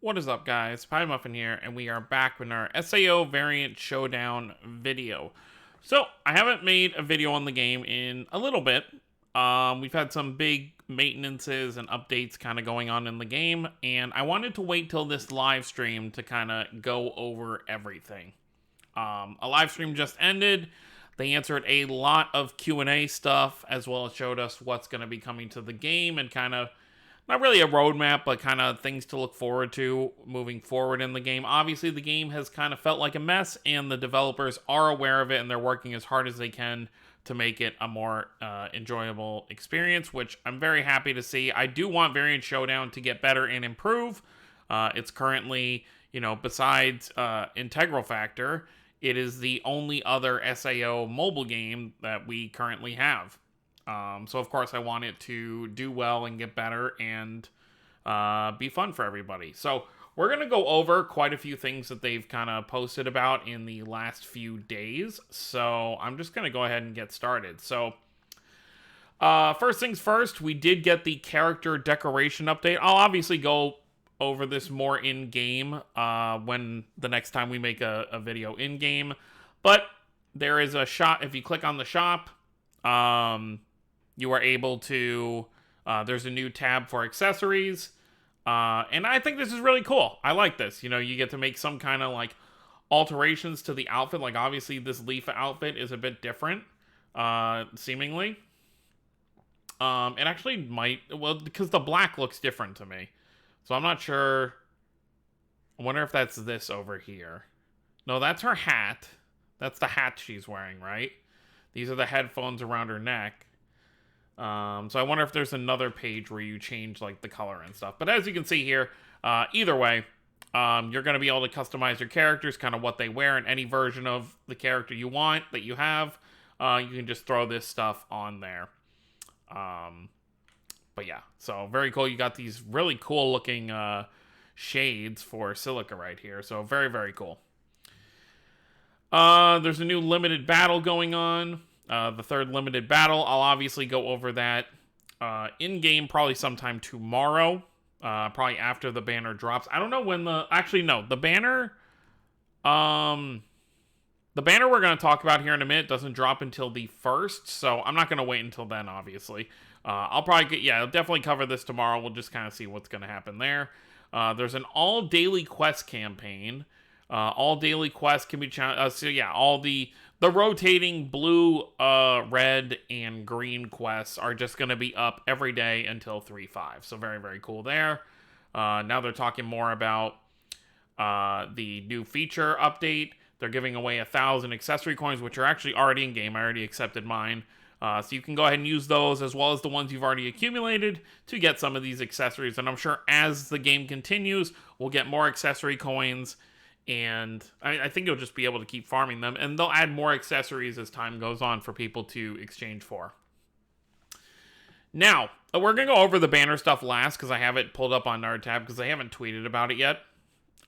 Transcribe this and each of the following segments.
What is up, guys? Pie Muffin here, and we are back with our SAO variant showdown video. So, I haven't made a video on the game in a little bit. We've had some big maintenances and updates kind of going on in the game, and I wanted to wait till this live stream to kind of go over everything. A live stream just ended. They answered a lot of Q&A stuff, as well as showed us what's going to be coming to the game and kind of not really a roadmap, but kind of things to look forward to moving forward in the game. Obviously, the game has kind of felt like a mess, and the developers are aware of it, and they're working as hard as they can to make it a more enjoyable experience, which I'm very happy to see. I do want Variant Showdown to get better and improve. It's currently, besides Integral Factor, it is the only other SAO mobile game that we currently have. So, of course, I want it to do well and get better and be fun for everybody. So, we're going to go over quite a few things that they've kind of posted about in the last few days. So, I'm just going to go ahead and get started. So, first things first, we did get the character decoration update. I'll obviously go over this more in-game when the next time we make a video in-game. But there is a shop. If you click on the shop, you are able to, there's a new tab for accessories, and I think this is really cool. I like this. You get to make some kind of, alterations to the outfit. Like, obviously, this Leaf outfit is a bit different, seemingly. It actually might, well, because the black looks different to me. So I'm not sure. I wonder if that's this over here. No, that's her hat. That's the hat she's wearing, right? These are the headphones around her neck. So I wonder if there's another page where you change the color and stuff. But as you can see here, either way, you're going to be able to customize your characters, kind of what they wear in any version of the character you want that you have. You can just throw this stuff on there. But yeah, so very cool. You got these really cool looking shades for Silica right here. So very, very cool. There's a new limited battle going on. The third limited battle. I'll obviously go over that in-game probably sometime tomorrow. Probably after the banner drops. I don't know when actually, no. The banner we're going to talk about here in a minute doesn't drop until the 1st. So I'm not going to wait until then, obviously. I'll probably I'll definitely cover this tomorrow. We'll just kind of see what's going to happen there. There's an all-daily quest campaign. All daily quests can be challenged. All the rotating blue, red, and green quests are just going to be up every day until 3.5. So very, very cool there. Now they're talking more about the new feature update. They're giving away 1,000 accessory coins, which are actually already in game. I already accepted mine. So you can go ahead and use those as well as the ones you've already accumulated to get some of these accessories. And I'm sure as the game continues, we'll get more accessory coins. And I think you'll just be able to keep farming them. And they'll add more accessories as time goes on for people to exchange for. Now, we're going to go over the banner stuff last because I have it pulled up on our tab because I haven't tweeted about it yet.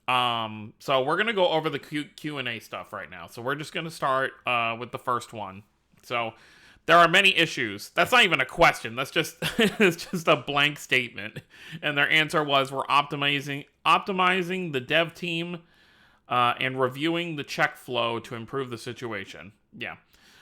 So we're going to go over the Q&A stuff right now. So we're just going to start with the first one. So there are many issues. That's not even a question. That's just it's just a blank statement. And their answer was, we're optimizing the dev team and reviewing the check flow to improve the situation. Yeah.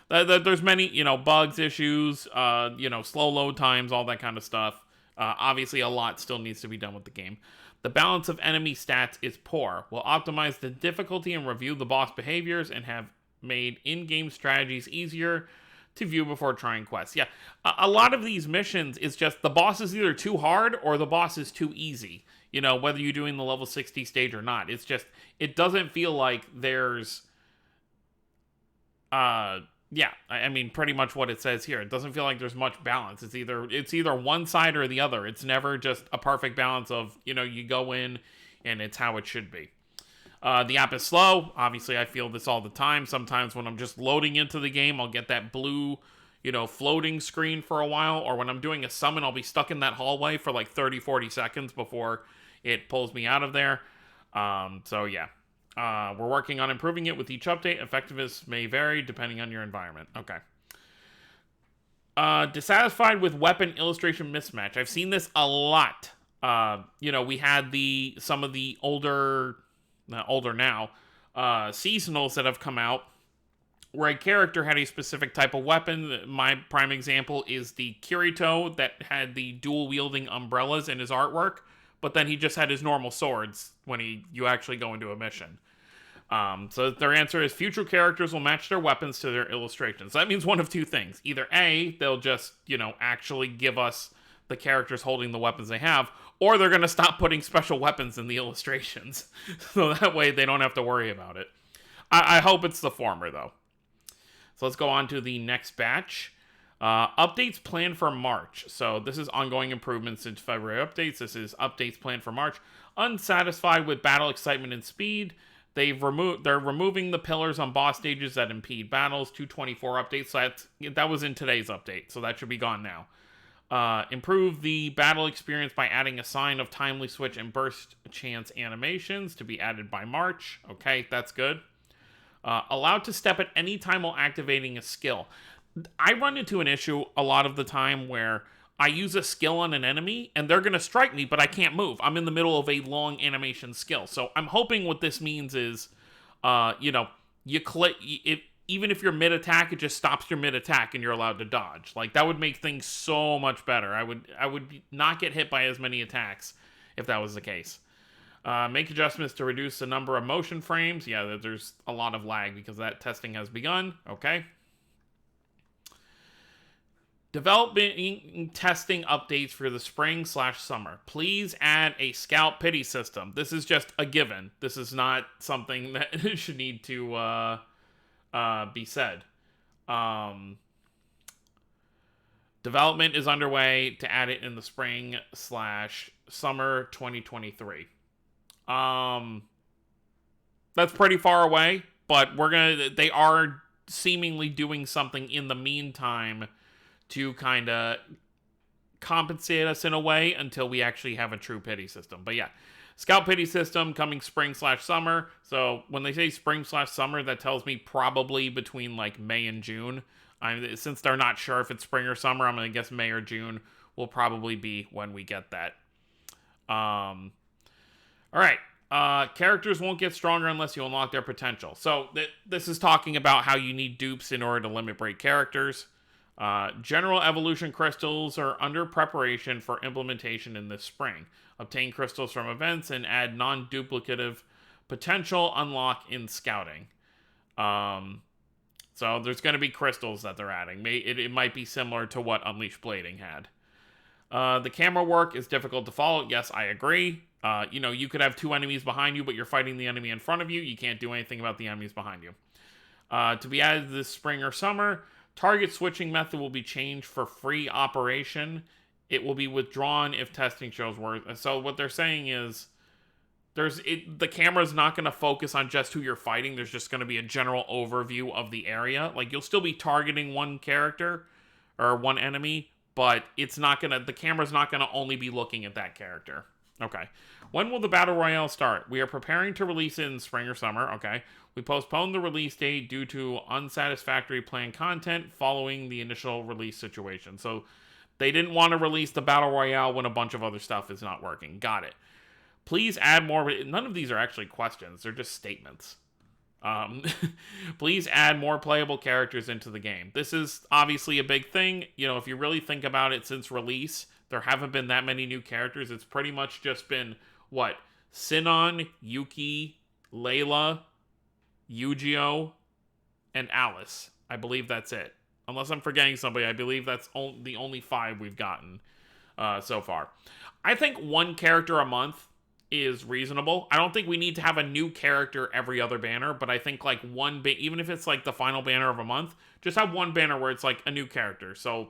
There's many, bugs, issues, slow load times, all that kind of stuff. Obviously, a lot still needs to be done with the game. The balance of enemy stats is poor. We'll optimize the difficulty and review the boss behaviors and have made in-game strategies easier to view before trying quests. Yeah, a lot of these missions is just the boss is either too hard or the boss is too easy. Whether you're doing the level 60 stage or not. It's just, it doesn't feel like there's, I mean, pretty much what it says here. It doesn't feel like there's much balance. It's either one side or the other. It's never just a perfect balance of, you go in and it's how it should be. The app is slow. Obviously, I feel this all the time. Sometimes when I'm just loading into the game, I'll get that blue, floating screen for a while. Or when I'm doing a summon, I'll be stuck in that hallway for 30, 40 seconds before it pulls me out of there. So yeah. We're working on improving it with each update. Effectiveness may vary depending on your environment. Okay. Dissatisfied with weapon illustration mismatch. I've seen this a lot You know, we had some of the older, not older now, seasonals that have come out where a character had a specific type of weapon. My prime example is the Kirito that had the dual wielding umbrellas in his artwork, but then he just had his normal swords when you actually go into a mission. So their answer is future characters will match their weapons to their illustrations. That means one of two things. Either A, they'll just, actually give us the characters holding the weapons they have, or they're going to stop putting special weapons in the illustrations. So that way they don't have to worry about it. I hope it's the former, though. So let's go on to the next batch. Updates planned for March. So this is ongoing improvements into February updates. This is updates planned for March. Unsatisfied with battle excitement and speed, they're removing the pillars on boss stages that impede battles. 224 updates. So that was in today's update, so that should be gone now. Improve the battle experience by adding a sign of timely switch and burst chance animations to be added by March. Okay, that's good. Allowed to step at any time while activating a skill. I run into an issue a lot of the time where I use a skill on an enemy and they're going to strike me, but I can't move. I'm in the middle of a long animation skill. So I'm hoping what this means is, you click, even if you're mid-attack, it just stops your mid-attack and you're allowed to dodge. Like, that would make things so much better. I would not get hit by as many attacks if that was the case. Make adjustments to reduce the number of motion frames. Yeah, there's a lot of lag because that testing has begun. Okay. Developing testing updates for the spring/summer. Please add a scout pity system. This is just a given. This is not something that should need to be said. Development is underway to add it in the spring/summer 2023. That's pretty far away, but they are seemingly doing something in the meantime to kind of compensate us in a way until we actually have a true pity system. But yeah, scout pity system coming spring/summer. So when they say spring/summer, that tells me probably between like May and June. Since they're not sure if it's spring or summer, I'm going to guess May or June will probably be when we get that. All right. Characters won't get stronger unless you unlock their potential. So this is talking about how you need dupes in order to limit break characters. General evolution crystals are under preparation for implementation in this spring. Obtain crystals from events and add non-duplicative potential unlock in scouting. So there's going to be crystals that they're adding. It might be similar to what Unleashed Blading had. The camera work is difficult to follow. Yes, I agree. You could have two enemies behind you, but you're fighting the enemy in front of you. You can't do anything about the enemies behind you. To be added this spring or summer, target switching method will be changed for free operation. It will be withdrawn if testing shows worth. So what they're saying is the camera's not going to focus on just who you're fighting. There's just going to be a general overview of the area. Like, you'll still be targeting one character or one enemy, but the camera's not going to only be looking at that character. Okay. When will the Battle Royale start? We are preparing to release it in spring or summer. Okay. We postponed the release date due to unsatisfactory planned content following the initial release situation. So they didn't want to release the Battle Royale when a bunch of other stuff is not working. Got it. Please add more. None of these are actually questions. They're just statements. Please add more playable characters into the game. This is obviously a big thing. If you really think about it, since release, there haven't been that many new characters. It's pretty much just been, Sinon, Yuki, Layla, Yu-Gi-Oh, and Alice. I believe that's it. Unless I'm forgetting somebody, I believe that's the only 5 we've gotten so far. I think one character a month is reasonable. I don't think we need to have a new character every other banner, but I think even if it's like the final banner of a month, just have one banner where it's like a new character. So,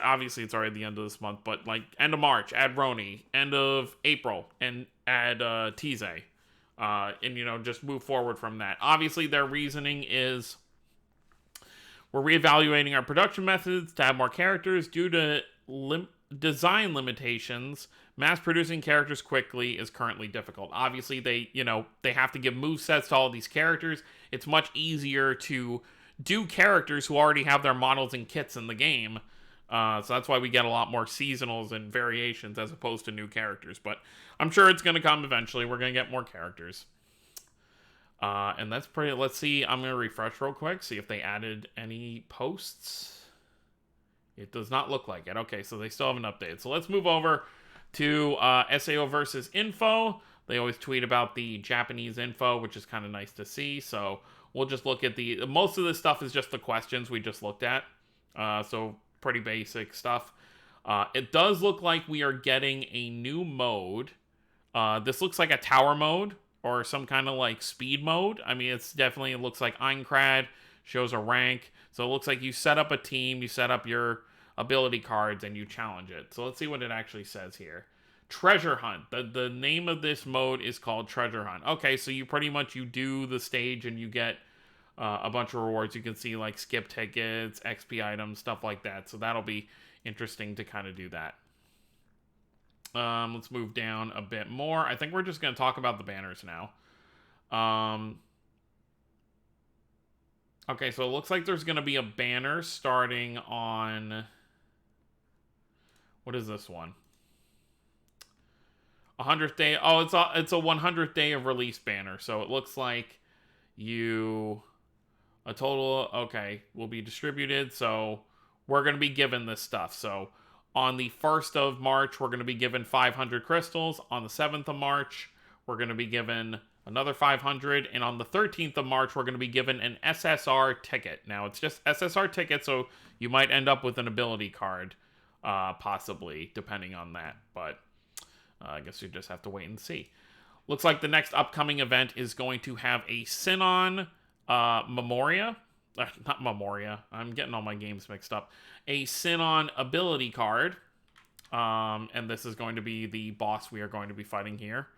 obviously it's already the end of this month, but like end of March, add Roni, end of April, and add Tize. And just move forward from that. Obviously their reasoning is we're reevaluating our production methods to have more characters due to design limitations. Mass producing characters quickly is currently difficult. Obviously, they have to give movesets to all these characters. It's much easier to do characters who already have their models and kits in the game So that's why we get a lot more seasonals and variations as opposed to new characters. But I'm sure it's going to come eventually. We're going to get more characters. And that's pretty... Let's see. I'm going to refresh real quick. See if they added any posts. It does not look like it. Okay, so they still haven't updated. So let's move over to SAO versus info. They always tweet about the Japanese info, which is kind of nice to see. So we'll just look at the... Most of this stuff is just the questions we just looked at. So pretty basic stuff. It does look like we are getting a new mode. This looks like a tower mode or some kind of like speed mode. I mean, it's definitely... It looks like Einkrad. Shows a rank. So it looks like you set up a team, you set up your ability cards, and you challenge it. So let's see what it actually says here. Treasure Hunt. The name of this mode is called Treasure Hunt. Okay, so you pretty much, you do the stage and you get a bunch of rewards. You can see like skip tickets, XP items, stuff like that. So that'll be interesting to kind of do that. Let's move down a bit more. I think we're just going to talk about the banners now. Okay, so it looks like there's going to be a banner starting on... What is this one? 100th day. Oh, it's a 100th day of release banner. So it looks like you... A total... Okay, will be distributed. So we're going to be given this stuff. So on the 1st of March, we're going to be given 500 crystals. On the 7th of March, we're going to be given... another 500, and on the 13th of March, we're going to be given an SSR ticket. Now, it's just SSR ticket, so you might end up with an ability card, possibly, depending on that. But I guess you just have to wait and see. Looks like the next upcoming event is going to have a Sinon Memoria. Not Memoria. I'm getting all my games mixed up. A Sinon ability card. And this is going to be the boss we are going to be fighting here.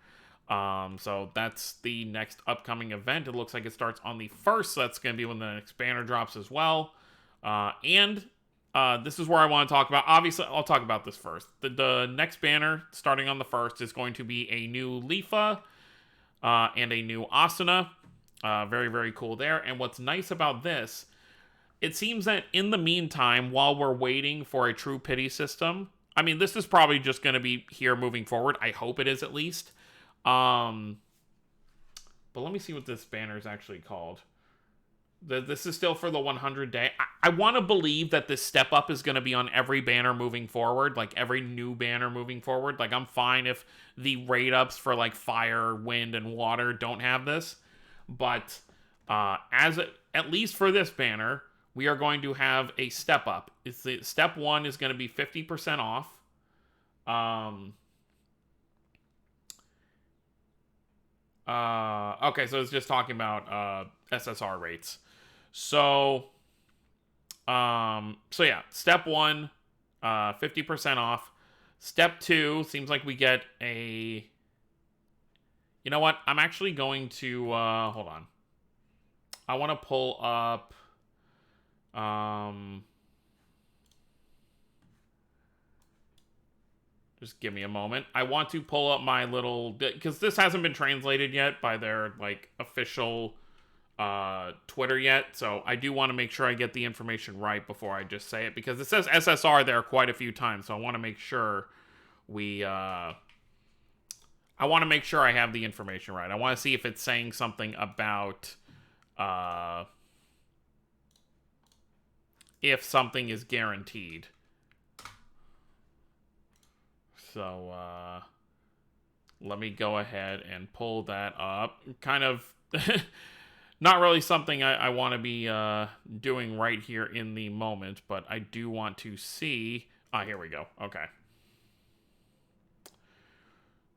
So that's the next upcoming event. It looks like it starts on the 1st, so that's going to be when the next banner drops as well. This is where I want to talk about. Obviously, I'll talk about this first. The next banner, starting on the 1st, is going to be a new Lifa and a new Asuna. Very, very cool there. And what's nice about this, it seems that in the meantime, while we're waiting for a true pity system, I mean, this is probably just going to be here moving forward. I hope it is at least. But let me see what this banner is actually called. This is still for the 100 day. I want to believe that this step up is going to be on every banner moving forward, like every new banner moving forward. Like, I'm fine if the rate ups for like fire, wind, and water don't have this. But at least for this banner, we are going to have a step up. Step 1 is going to be 50% off. Okay, so it's just talking about SSR rates. So yeah, step 1, 50% off. Step 2 seems like we get a... You know what? I'm actually going to hold on. I want to pull up just give me a moment. I want to pull up my little... Because this hasn't been translated yet by their, like, official Twitter yet. So I do want to make sure I get the information right before I just say it. Because it says SSR there quite a few times. So I want to make sure I want to make sure I have the information right. I want to see if it's saying something about... if something is guaranteed. So, let me go ahead and pull that up. Kind of not really something I want to be doing right here in the moment, but I do want to see... here we go. Okay.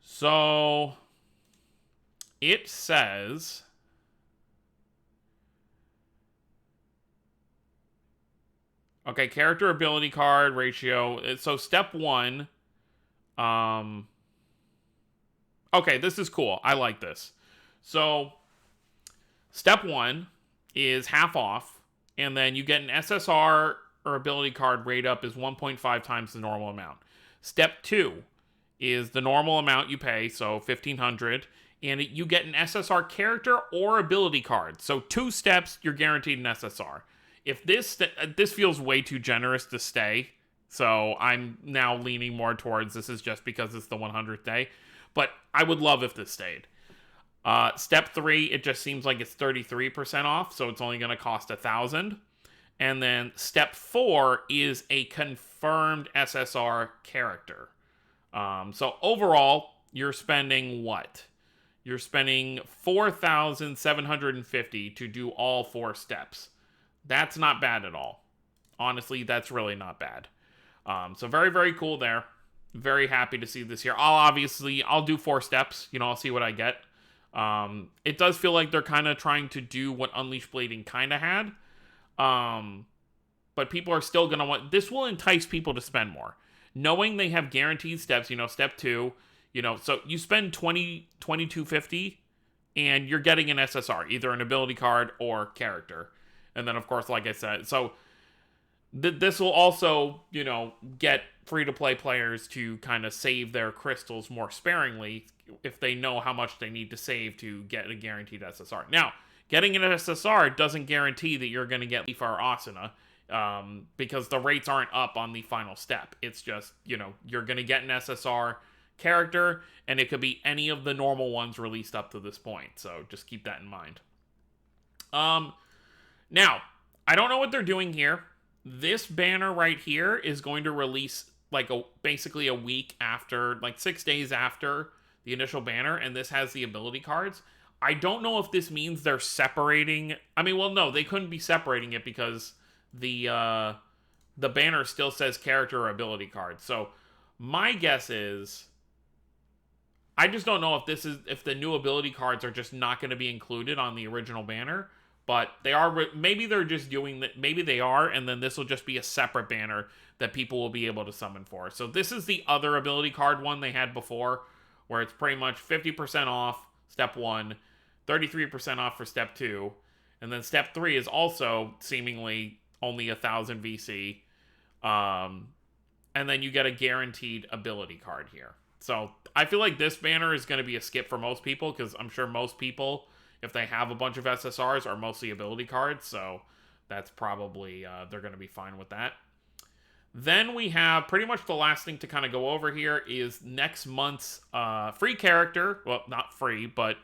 So, it says... Okay, character ability card ratio. So, step 1... okay, this is cool. I like this. So, step 1 is half off, and then you get an SSR or ability card rate up is 1.5 times the normal amount. Step 2 is the normal amount you pay, so 1,500, and you get an SSR character or ability card. So 2 steps, you're guaranteed an SSR. If this feels way too generous to stay, So I'm now leaning more towards this is just because it's the 100th day. But I would love if this stayed. Step 3, it just seems like it's 33% off, so it's only going to cost $1,000. And then step 4 is a confirmed SSR character. So overall, you're spending what? You're spending 4,750 to do all 4 steps. That's not bad at all. Honestly, that's really not bad. So very, very cool there. Very happy to see this here. I'll do 4 steps. I'll see what I get. It does feel like they're kind of trying to do what Unleashed Blading kind of had. But people are still going to want... This will entice people to spend more. Knowing they have guaranteed steps, step 2, so you spend $22.50 and you're getting an SSR, either an ability card or character. And then, of course, like I said, so this will also, get free-to-play players to kind of save their crystals more sparingly if they know how much they need to save to get a guaranteed SSR. Now, getting an SSR doesn't guarantee that you're going to get Leaf or Asuna, because the rates aren't up on the final step. It's just, you're going to get an SSR character, and it could be any of the normal ones released up to this point. So just keep that in mind. Now, I don't know what they're doing here. This banner right here is going to release basically a week after, 6 days after the initial banner, and this has the ability cards. I don't know if this means they're separating. I mean, well, no, they couldn't be separating it because the banner still says character or ability card. So my guess is, I just don't know if the new ability cards are just not going to be included on the original banner, but they are. Maybe they're just doing that. Maybe they are, and then this will just be a separate banner that people will be able to summon for. So this is the other ability card one they had before, where it's pretty much 50% off step 1, 33% off for step 2, and then step 3 is also seemingly only 1,000 VC, and then you get a guaranteed ability card here. So I feel like this banner is going to be a skip for most people, because I'm sure most people, if they have a bunch of SSRs, are mostly ability cards, so that's probably, they're going to be fine with that. Then we have pretty much the last thing to kind of go over here is next month's free character. Well, not free, but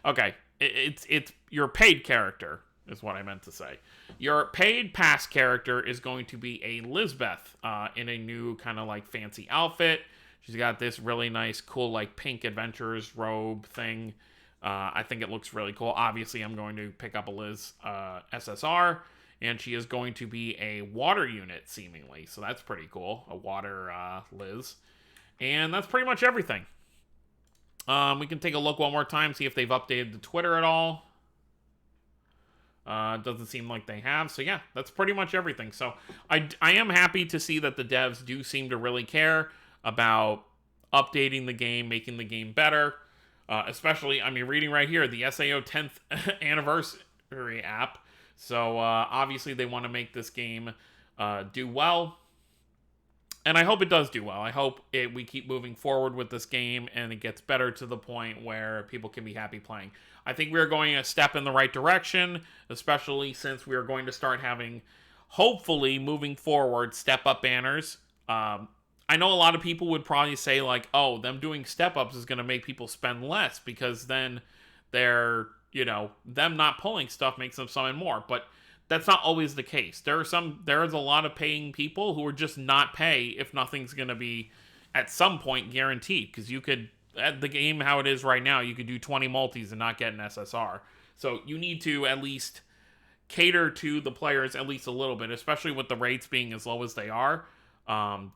okay, it's your paid character is what I meant to say. Your paid pass character is going to be a Lisbeth in a new kind of fancy outfit. She's got this really nice, cool pink adventurer's robe thing. I think it looks really cool. Obviously, I'm going to pick up a Liz SSR. And she is going to be a water unit, seemingly. So that's pretty cool. A water Liz. And that's pretty much everything. We can take a look one more time, see if they've updated the Twitter at all. Doesn't seem like they have. So yeah, that's pretty much everything. So I am happy to see that the devs do seem to really care about updating the game, making the game better. Especially, I mean, reading right here, the SAO 10th anniversary app. So, obviously, they want to make this game do well. And I hope it does do well. I hope we keep moving forward with this game and it gets better to the point where people can be happy playing. I think we're going a step in the right direction, especially since we are going to start having, hopefully, moving forward, step-up banners. I know a lot of people would probably say, oh, them doing step-ups is going to make people spend less because then they're... them not pulling stuff makes them summon more, but that's not always the case. There is a lot of paying people who are just not pay if nothing's going to be at some point guaranteed, because you could, at the game how it is right now, you could do 20 multis and not get an SSR. So you need to at least cater to the players at least a little bit, especially with the rates being as low as they are.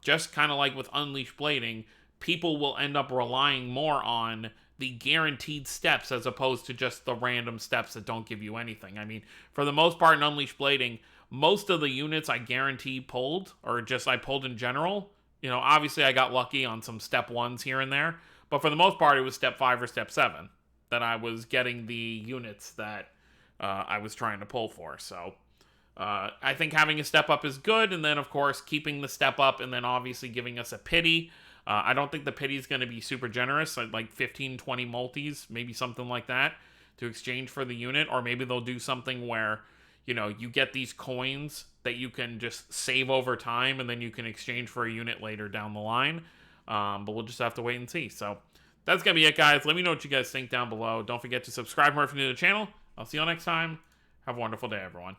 Just kind of like with Unleashed Blading, people will end up relying more on the guaranteed steps as opposed to just the random steps that don't give you anything. I mean, for the most part in Unleashed Blading, most of the units I guarantee pulled, or just I pulled in general. Obviously I got lucky on some step 1s here and there, but for the most part it was step 5 or step 7 that I was getting the units that I was trying to pull for. So I think having a step up is good, and then of course keeping the step up and then obviously giving us a pity. I don't think the pity is going to be super generous, like 15, 20 multis, maybe something like that, to exchange for the unit. Or maybe they'll do something where, you know, you get these coins that you can just save over time, and then you can exchange for a unit later down the line. But we'll just have to wait and see. So that's going to be it, guys. Let me know what you guys think down below. Don't forget to subscribe more if you're new to the channel. I'll see you all next time. Have a wonderful day, everyone.